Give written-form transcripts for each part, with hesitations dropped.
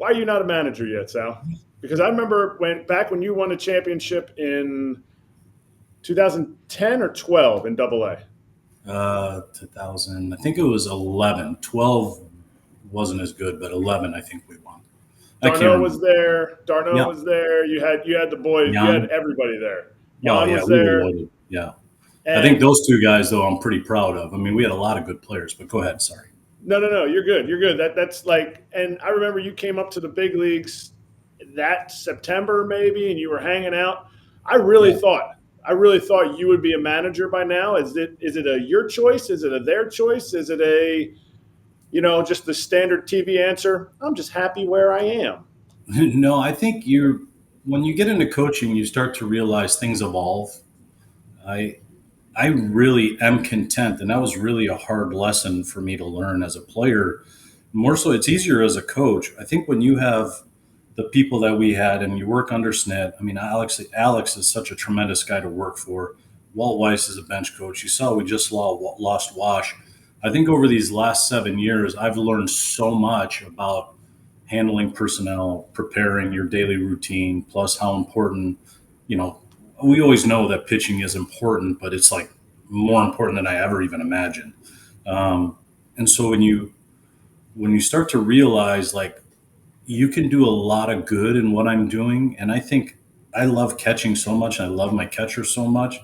why are you not a manager yet, Sal? Because I remember when you won a championship in 2010 or 12 in Double A. 2000. I think it was 11. 12 wasn't as good, but 11 I think we won. I can't Darno was remember. there. Darno Yeah, was there. You had the boys. You had Jan. everybody there. Oh Jan yeah, was we were there, loaded. Yeah, I think and those two guys though I'm pretty proud of. I mean, we had a lot of good players, but go ahead. Sorry. no. You're good. You're good. That's like, and I remember you came up to the big leagues that September maybe, and you were hanging out. I really Yeah. thought, I really thought you would be a manager by now. Is it a your choice? Is it a their choice? Is it a just the standard TV answer? I'm just happy where I am. No, I think when you get into coaching, you start to realize things evolve. I I really am content, and that was really a hard lesson for me to learn as a player. More so, it's easier as a coach. I think when you have the people that we had, and you work under Snit. I mean, Alex is such a tremendous guy to work for. Walt Weiss is a bench coach. You saw we just lost Wash. I think over these last 7 years, I've learned so much about handling personnel, preparing your daily routine, plus how important, you know, we always know that pitching is important, but it's like more important than I ever even imagined. And so when you start to realize like you can do a lot of good in what I'm doing, and I think I love catching so much, and I love my catcher so much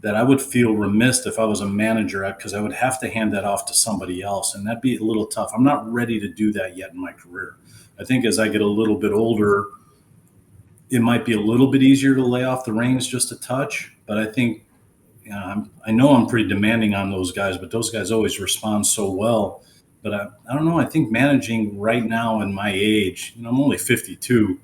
that I would feel remiss if I was a manager because I would have to hand that off to somebody else, and that'd be a little tough. I'm not ready to do that yet in my career. I think as I get a little bit older, it might be a little bit easier to lay off the reins just a touch. But I think I know I'm pretty demanding on those guys, but those guys always respond so well. But I don't know. I think managing right now in my age, I'm only 52,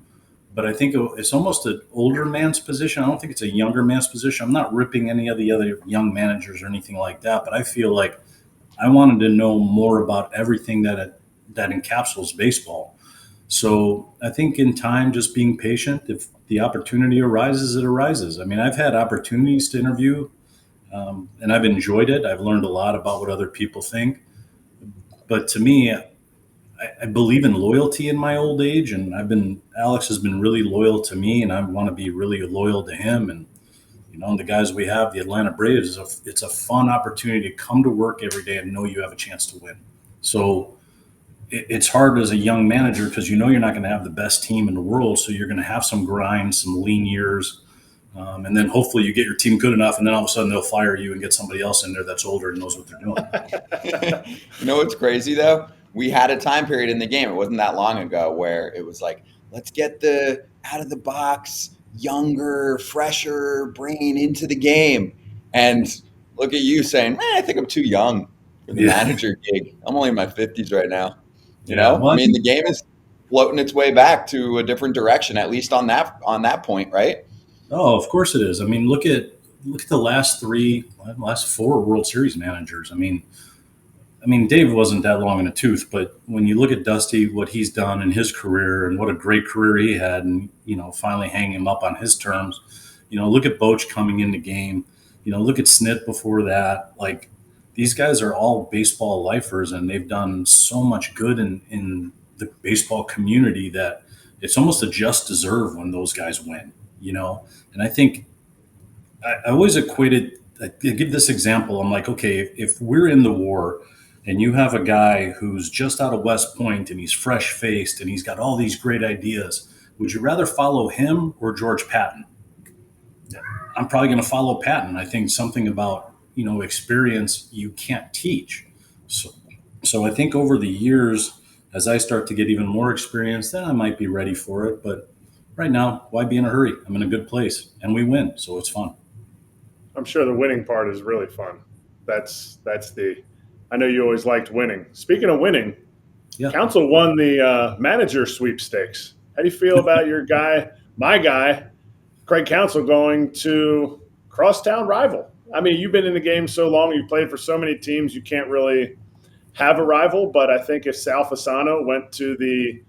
but I think it's almost an older man's position. I don't think it's a younger man's position. I'm not ripping any of the other young managers or anything like that, but I feel like I wanted to know more about everything that encapsulates baseball. So I think in time, just being patient. If the opportunity arises, it arises. I mean, I've had opportunities to interview, and I've enjoyed it. I've learned a lot about what other people think. But to me, I believe in loyalty in my old age, and Alex has been really loyal to me, and I want to be really loyal to him. And the guys we have, the Atlanta Braves, it's a fun opportunity to come to work every day and know you have a chance to win. So it's hard as a young manager because you're not going to have the best team in the world, so you're going to have some grind, some lean years, and then hopefully you get your team good enough, and then all of a sudden they'll fire you and get somebody else in there that's older and knows what they're doing. You know what's crazy though? We had a time period in the game, it wasn't that long ago, where it was like, let's get the out of the box, younger, fresher brain into the game. And look at you saying, man, I think I'm too young for the Yeah. manager gig. I'm only in my 50s right now. Yeah, well, I mean, the game is floating its way back to a different direction, at least on that point, right? Oh, of course it is. I mean, look at the last four World Series managers. I mean, Dave wasn't that long in the tooth, but when you look at Dusty, what he's done in his career and what a great career he had, and finally hang him up on his terms. Look at Boch coming in the game. Look at Snit before that. Like these guys are all baseball lifers, and they've done so much good in the baseball community that it's almost a just deserve when those guys win. And I think I always equated. I give this example. I'm like, okay, if we're in the war and you have a guy who's just out of West Point and he's fresh faced and he's got all these great ideas, would you rather follow him or George Patton? I'm probably going to follow Patton. I think something about experience you can't teach. So I think over the years, as I start to get even more experience, then I might be ready for it. But right now, why be in a hurry? I'm in a good place and we win, so it's fun. I'm sure the winning part is really fun. That's the. I know you always liked winning. Speaking of winning, Yeah. Counsell won the manager sweepstakes. How do you feel about your guy, my guy, Craig Counsell, going to crosstown rival? I mean, you've been in the game so long, you've played for so many teams, you can't really have a rival. But I think if Sal Fasano went to the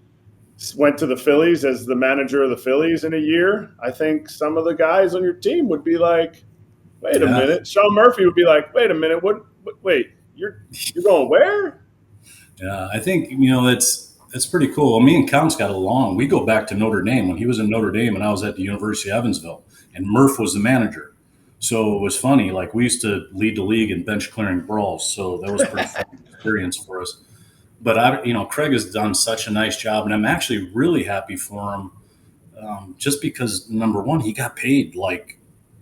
Phillies as the manager of the Phillies in a year, I think some of the guys on your team would be like, wait a minute. Sean Murphy would be like, wait a minute, wait, you're going where? Yeah, I think it's It's pretty cool. Me and Counts got along. We go back to Notre Dame when he was in Notre Dame and I was at the University of Evansville, and Murph was the manager. So it was funny. Like we used to lead the league in bench clearing brawls. So that was a pretty fun experience for us. But Craig has done such a nice job, and I'm actually really happy for him. Just because number one, he got paid. Like,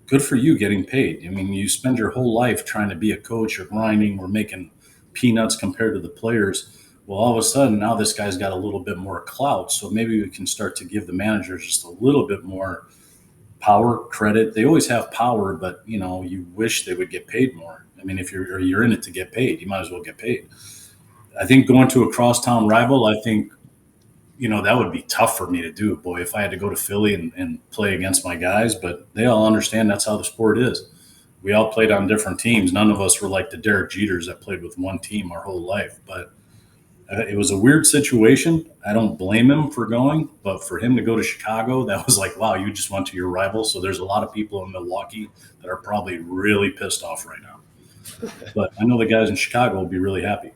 good for you getting paid. I mean, you spend your whole life trying to be a coach or grinding or making peanuts compared to the players. Well, all of a sudden now this guy's got a little bit more clout, so maybe we can start to give the managers just a little bit more power, credit. They always have power, but you wish they would get paid more. I mean, if you're in it to get paid, you might as well get paid. I think going to a crosstown rival, I think that would be tough for me to do, boy, if I had to go to Philly and play against my guys. But they all understand that's how the sport is. We all played on different teams. None of us were like the Derek Jeters that played with one team our whole life. But it was a weird situation. I don't blame him for going, but for him to go to Chicago, that was like, wow, you just went to your rival. So there's a lot of people in Milwaukee that are probably really pissed off right now. But I know the guys in Chicago will be really happy.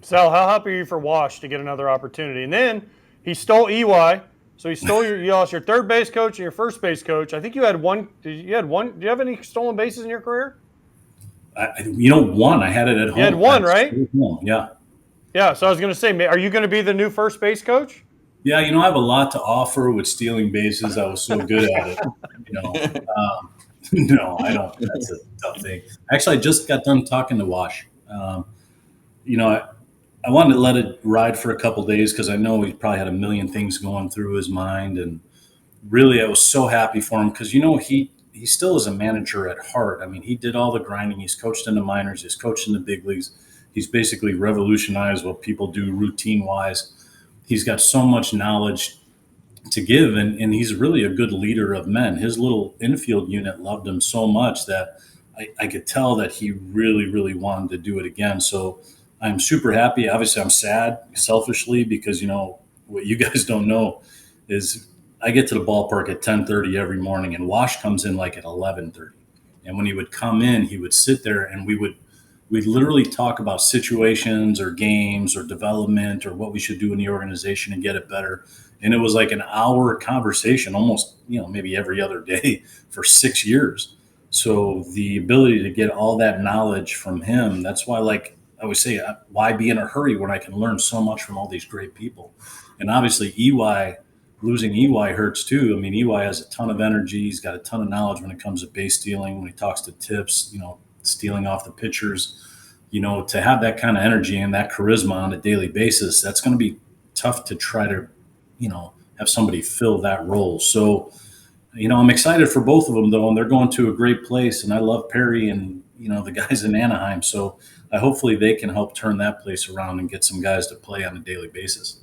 Sal, how happy are you for Wash to get another opportunity? And then he stole EY. So you lost your third base coach and your first base coach. I think you had one. Did you have any stolen bases in your career? One. I had it at home. You had one, right? Yeah. Yeah. So I was going to say, are you going to be the new first base coach? Yeah, I have a lot to offer with stealing bases. I was so good at it. No, I don't. That's a tough thing. Actually, I just got done talking to Wash. I wanted to let it ride for a couple of days because I know he probably had a million things going through his mind. And really, I was so happy for him because, he still is a manager at heart. I mean, he did all the grinding. He's coached in the minors. He's coached in the big leagues. He's basically revolutionized what people do routine-wise. He's got so much knowledge to give, and he's really a good leader of men. His little infield unit loved him so much that I could tell that he really, really wanted to do it again. So I'm super happy. Obviously, I'm sad selfishly because, what you guys don't know is I get to the ballpark at 10:30 every morning, and Wash comes in like at 11:30. And when he would come in, he would sit there and we'd literally talk about situations or games or development or what we should do in the organization and get it better. And it was like an hour conversation, almost, maybe every other day for 6 years. So the ability to get all that knowledge from him, that's why, like I always say, why be in a hurry when I can learn so much from all these great people? And obviously losing EY hurts too. I mean, EY has a ton of energy. He's got a ton of knowledge when it comes to base stealing, when he talks to tips, stealing off the pitchers. To have that kind of energy and that charisma on a daily basis, that's going to be tough to try to, have somebody fill that role. So, I'm excited for both of them, though, and they're going to a great place. And I love Perry and, the guys in Anaheim. So hopefully they can help turn that place around and get some guys to play on a daily basis.